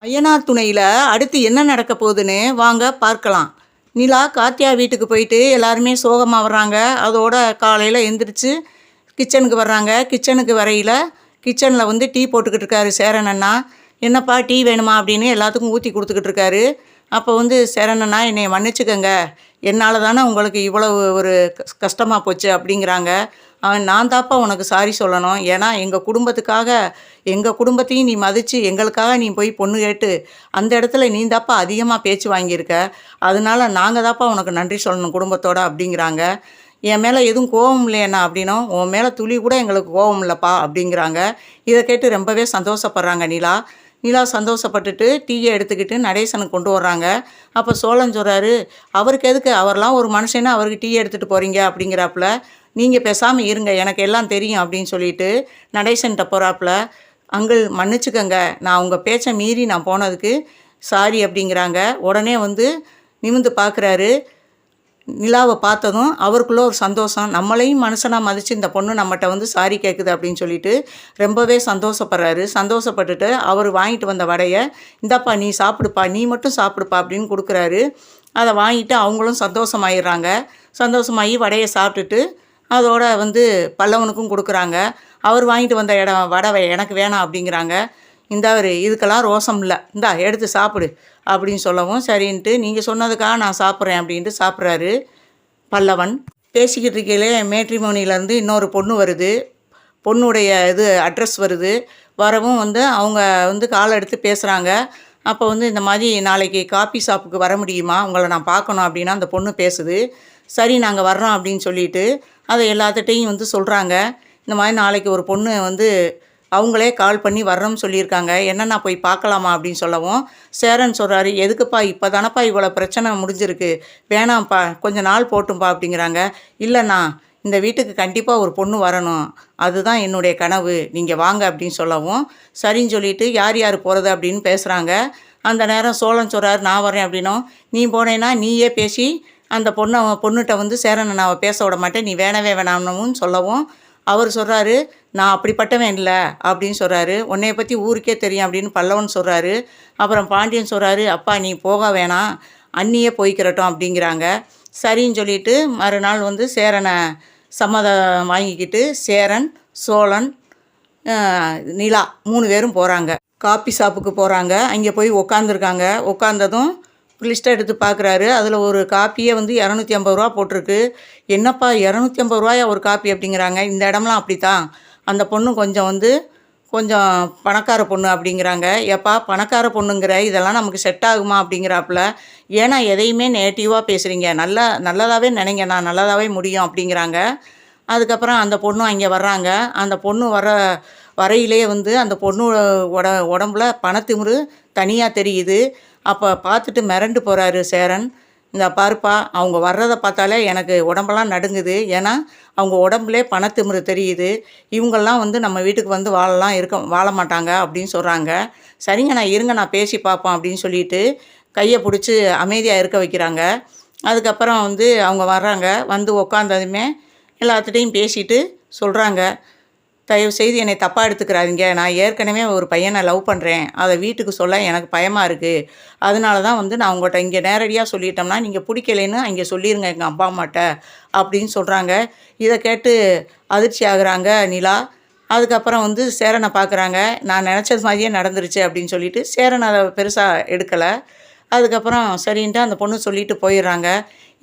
ஐயனார் துணையில் அடுத்து என்ன நடக்க போகுதுன்னு வாங்க பார்க்கலாம். நிலா கார்த்தியா வீட்டுக்கு போயிட்டு எல்லாருமே சோகமாக வர்றாங்க. அதோட காலையில் எந்திரிச்சு கிச்சனுக்கு வர்றாங்க. கிச்சனுக்கு வரையில் கிச்சனில் வந்து டீ போட்டுக்கிட்டு இருக்காரு சேரன் அண்ணா. என்னப்பா டீ வேணுமா அப்படின்னு எல்லாத்துக்கும் ஊற்றி கொடுத்துக்கிட்டு இருக்காரு. அப்போ வந்து சேரன் அண்ணா, என்னை மன்னிச்சுக்கங்க, என்னால் தானே உங்களுக்கு இவ்வளவு ஒரு கஷ்டமாக போச்சு அப்படிங்கிறாங்க. நான் தாப்பா உனக்கு சாரி சொல்லணும். ஏன்னா எங்கள் குடும்பத்துக்காக, எங்கள் குடும்பத்தையும் நீ மதித்து எங்களுக்காக நீ போய் பொண்ணு கேட்டு அந்த இடத்துல நீ தாப்பா அதிகமாக பேச்சு வாங்கியிருக்க. அதனால நாங்கள் தாப்பா உனக்கு நன்றி சொல்லணும் குடும்பத்தோட அப்படிங்கிறாங்க. என் மேலே எதுவும் கோபம் இல்லையண்ணா அப்படின்னும், உன் மேலே துளி கூட எங்களுக்கு கோபம் இல்லைப்பா அப்படிங்கிறாங்க. இதை கேட்டு ரொம்பவே சந்தோஷப்படுறாங்க நிலா. நிலா சந்தோஷப்பட்டுட்டு டீயை எடுத்துக்கிட்டு நடேசனுக்கு கொண்டு வர்றாங்க. அப்போ சோழன் சொல்கிறாரு, அவருக்கு எதுக்கு, அவர்லாம் ஒரு மனுஷனா அவருக்கு டீ எடுத்துகிட்டு போகிறீங்க அப்படிங்கிறாப்புல. நீங்கள் பேசாமல் இருங்க, எனக்கு எல்லாம் தெரியும் அப்படின்னு சொல்லிட்டு நடேசன்கிட்ட போகிறாப்புல. அங்கிள் மன்னிச்சுக்கங்க, நான் உங்கள் பேச்சை மீறி நான் போனதுக்கு சாரி அப்படிங்கிறாங்க. உடனே வந்து நிமிந்து பார்க்குறாரு. நிலாவை பார்த்ததும் அவருக்குள்ளே ஒரு சந்தோஷம். நம்மளையும் மனுஷனாக மதித்து இந்த பொண்ணு நம்மகிட்ட வந்து சாரி கேட்குது அப்படின்னு சொல்லிட்டு ரொம்பவே சந்தோஷப்படுறாரு. சந்தோஷப்பட்டுட்டு அவர் வாங்கிட்டு வந்த வடையை, இந்தாப்பா நீ சாப்பிடுப்பா, நீ மட்டும் சாப்பிடுப்பா அப்படின்னு கொடுக்குறாரு. அதை வாங்கிட்டு அவங்களும் சந்தோஷமாயிடுறாங்க. சந்தோஷமாகி வடையை சாப்பிட்டுட்டு அதோட வந்து பல்லவனுக்கும் கொடுக்குறாங்க. அவர் வாங்கிட்டு வந்த வடை எனக்கு வேணாம் அப்படிங்கிறாங்க. இந்தாரு, இதுக்கெல்லாம் ரோசம் இல்லை, இந்தா எடுத்து சாப்பிடு அப்படின்னு சொல்லவும், சரின்ட்டு நீங்கள் சொன்னதுக்காக நான் சாப்பிட்றேன் அப்படின்ட்டு சாப்பிட்றாரு பல்லவன். பேசிக்கிட்டு இருக்கையிலே மேட்ரிமோனியிலேருந்து இன்னொரு பொண்ணு வருது. பொண்ணுடைய அட்ரஸ் வருது. வரவும் வந்து அவங்க வந்து கால் எடுத்து பேசுகிறாங்க. அப்போ வந்து இந்த மாதிரி நாளைக்கு காஃபி ஷாப்புக்கு வர முடியுமா, உங்களை நான் பார்க்கணும் அப்படின்னா அந்த பொண்ணு பேசுது. சரி நாங்கள் வர்றோம் அப்படின்னு சொல்லிட்டு அதை எல்லாத்துட்டையும் வந்து சொல்கிறாங்க. இந்த மாதிரி நாளைக்கு ஒரு பொண்ணு வந்து அவங்களே கால் பண்ணி வர்றோம்னு சொல்லியிருக்காங்க, என்னென்னா போய் பார்க்கலாமா அப்படின்னு சொல்லவும், சேரன் சொல்கிறாரு, எதுக்குப்பா, இப்போ தானப்பா இவ்வளோ பிரச்சனை முடிஞ்சிருக்கு, வேணாம்ப்பா கொஞ்சம் நாள் போட்டும்பா அப்படிங்கிறாங்க. இல்லைண்ணா, இந்த வீட்டுக்கு கண்டிப்பாக ஒரு பொண்ணு வரணும், அதுதான் என்னுடைய கனவு, நீங்கள் வாங்க அப்படின்னு சொல்லவும், சரின்னு சொல்லிவிட்டு யார் யார் போகிறது அப்படின்னு பேசுகிறாங்க. அந்த நேரம் சோழன் சொல்கிறார், நான் வரேன் அப்படின்னும், நீ போனேன்னா நீயே பேசி அந்த பொண்ணுகிட்ட வந்து சேரனை நான் பேச விட மாட்டேன், நீ வேணவே வேணாம்னு சொல்லவும், அவர் சொல்கிறாரு, நான் அப்படிப்பட்டவன் இல்லை அப்படின்னு சொல்கிறாரு. உன்னைய பற்றி ஊருக்கே தெரியும் அப்படின்னு பல்லவன் சொல்கிறாரு. அப்புறம் பாண்டியன் சொல்கிறாரு, அப்பா நீ போக வேணாம், அண்ணியே போய்க்கிறட்டும் அப்படிங்கிறாங்க. சரின்னு சொல்லிட்டு மறுநாள் வந்து சேரனை சம்மதம் வாங்கிக்கிட்டு சேரன், சோழன், நிலா 3 பேரும் போகிறாங்க. காபி ஷாப்புக்கு போகிறாங்க. அங்கே போய் உக்காந்துருக்காங்க. உட்காந்ததும் லிஸ்ட்டை எடுத்து பார்க்குறாரு. அதில் ஒரு காப்பியே வந்து 250 ரூபா போட்டிருக்கு. என்னப்பா 250 ரூபாயா ஒரு காப்பி அப்படிங்கிறாங்க. இந்த இடம்லாம் அப்படி தான், அந்த பொண்ணு கொஞ்சம் பணக்கார பொண்ணு அப்படிங்கிறாங்க. ஏப்பா பணக்கார பொண்ணுங்கிற, இதெல்லாம் நமக்கு செட் ஆகுமா அப்படிங்கிறாப்புல. ஏன்னா எதையுமே நெகட்டிவாக பேசுகிறீங்க, நல்லதாகவே நினைங்க, நான் நல்லதாகவே முடியும் அப்படிங்கிறாங்க. அதுக்கப்புறம் அந்த பொண்ணும் அங்கே வர்றாங்க. அந்த பொண்ணு வரையிலே வந்து அந்த பொண்ணோட உடம்புல பணத்திமிரு தனியாக தெரியுது. அப்போ பார்த்துட்டு மிரண்டு போகிறாரு சேரன். இந்த பாருப்பா, அவங்க வர்றதை பார்த்தாலே எனக்கு உடம்பெல்லாம் நடுங்குது, ஏன்னா அவங்க உடம்புலே பணத்திமிரு தெரியுது, இவங்கெல்லாம் வந்து நம்ம வீட்டுக்கு வந்து வாழ மாட்டாங்க அப்படின்னு சொல்கிறாங்க. சரிங்க நான் இருங்க, நான் பேசி பார்ப்போம் அப்படின்னு சொல்லிட்டு கையை பிடிச்சி அமைதியாக இருக்க வைக்கிறாங்க. அதுக்கப்புறம் வந்து அவங்க வர்றாங்க. வந்து உக்காந்ததுமே எல்லாத்துட்டையும் பேசிட்டு சொல்கிறாங்க, தயவுசெய்து என்னை தப்பாக எடுத்துக்கிறாதீங்க, நான் ஏற்கனவே ஒரு பையனை லவ் பண்ணுறேன், அதை வீட்டுக்கு சொல்ல எனக்கு பயமாக இருக்குது, அதனால தான் வந்து நான் உங்கள்கிட்ட இங்கே நேரடியாக சொல்லிட்டோம்னா நீங்கள் பிடிக்கலைன்னு அங்கே சொல்லிடுங்க எங்கள் அப்பா அம்மாட்ட அப்படின்னு சொல்கிறாங்க. இதை கேட்டு அதிர்ச்சி ஆகுறாங்க நிலா. அதுக்கப்புறம் வந்து சேரனை பார்க்குறாங்க. நான் நினச்சது மாதிரியே நடந்துருச்சு அப்படின்னு சொல்லிட்டு சேரனை அதை பெருசாக எடுக்கலை. அதுக்கப்புறம் சரின்ட்டு அந்த பொண்ணு சொல்லிட்டு போயிடுறாங்க.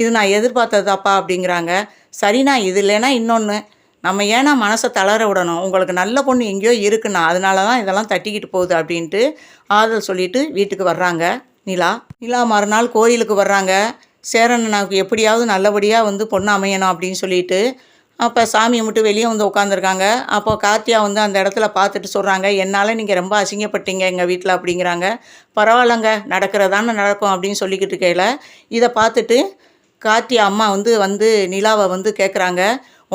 இது நான் எதிர்பார்த்ததாப்பா அப்படிங்கிறாங்க. சரிண்ணா, இது இல்லைன்னா இன்னொன்று, நம்ம ஏன்னா மனசை தளர விடணும், உங்களுக்கு நல்ல பொண்ணு எங்கேயோ இருக்குண்ணா, அதனால தான் இதெல்லாம் தட்டிக்கிட்டு போகுது அப்படின்ட்டு ஆறுதல் சொல்லிவிட்டு வீட்டுக்கு வர்றாங்க நிலா. மறுநாள் கோயிலுக்கு வர்றாங்க. சேரனுக்கு எப்படியாவது நல்லபடியாக வந்து பொண்ணு அமையணும் அப்படின்னு சொல்லிட்டு அப்போ சாமியை மட்டும் வெளியே வந்து உட்காந்துருக்காங்க. அப்போ கார்த்தியா வந்து அந்த இடத்துல பார்த்துட்டு சொல்கிறாங்க, என்னால் நீங்கள் ரொம்ப அசிங்கப்பட்டீங்க எங்கள் வீட்டில் அப்படிங்கிறாங்க. பரவாயில்லைங்க, நடக்கிறதானே நடக்கும் அப்படின்னு சொல்லிக்கிட்டு இருக்கையில் இதை பார்த்துட்டு கார்த்தியா அம்மா வந்து நிலாவை வந்து கேட்குறாங்க,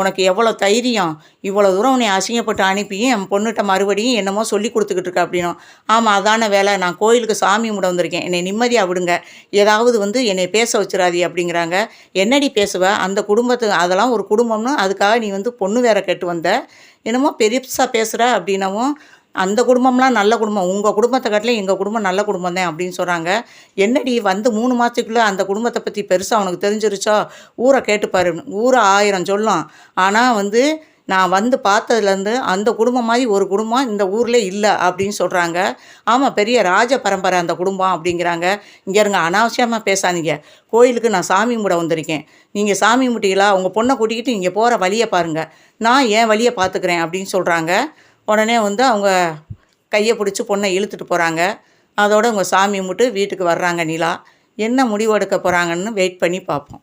உனக்கு எவ்வளோ தைரியம், இவ்வளோ தூரம் உன்னை அசிங்கப்பட்டு அனுப்பியும் என் பொண்ணுகிட்ட மறுபடியும் என்னமோ சொல்லி கொடுத்துக்கிட்டு இருக்க அப்படின்னும். ஆமாம் அதான வேலை, நான் கோயிலுக்கு சாமி கும்பிட வந்திருக்கேன், என்னை நிம்மதியாக விடுங்க, ஏதாவது வந்து என்னை பேச வச்சிடாதீ அப்படிங்கிறாங்க. என்னடி பேசுவ, அந்த அதெல்லாம் ஒரு குடும்பம்னு அதுக்காக நீ வந்து பொண்ணு வேற கேட்டு வந்த, என்னமோ பெருசாக பேசுகிற அப்படின்னவும் அந்த குடும்பம்லாம் நல்ல குடும்பம். உங்க குடும்பத்த காட்டிலும் எங்க குடும்பம் நல்ல குடும்பம் தான் அப்படின்னு சொல்றாங்க. என்னடி வந்து 3 மாசத்துக்குள்ள அந்த குடும்பத்த பத்தி பெருசா உனக்கு தெரிஞ்சிருச்சா? ஊர கேட்டு பாரு. ஊர 1000 சொல்லும். ஆனா வந்து நான் வந்து பார்த்ததுலேருந்து அந்த குடும்பம் மாரி ஒரு குடும்பம் இந்த ஊர்ல இல்ல அப்படின்னு சொல்றாங்க. ஆமா பெரிய ராஜ பரம்பரை அந்த குடும்பம் அப்படிங்கிறாங்க. இங்க இருங்க அனாவசியமா பேசாதீங்க. கோயிலுக்கு நான் சாமி கும்பிட வந்திருக்கேன். நீங்க சாமி கும்பிட்டீங்களா? உங்க பொண்ண கூட்டிக்கிட்டு நீங்க போற வழிய பாருங்க. நான் என் வழிய பார்த்துக்கிறேன் அப்படின்னு சொல்றாங்க. உடனே வந்து அவங்க கைய பிடிச்சு பொண்ணை இழுத்துட்டு போகிறாங்க. அதோட அவங்க சாமி கும்பிட்டு வீட்டுக்கு வர்றாங்க நிலா. என்ன முடிவு எடுக்க போகிறாங்கன்னு வெயிட் பண்ணி பார்ப்போம்.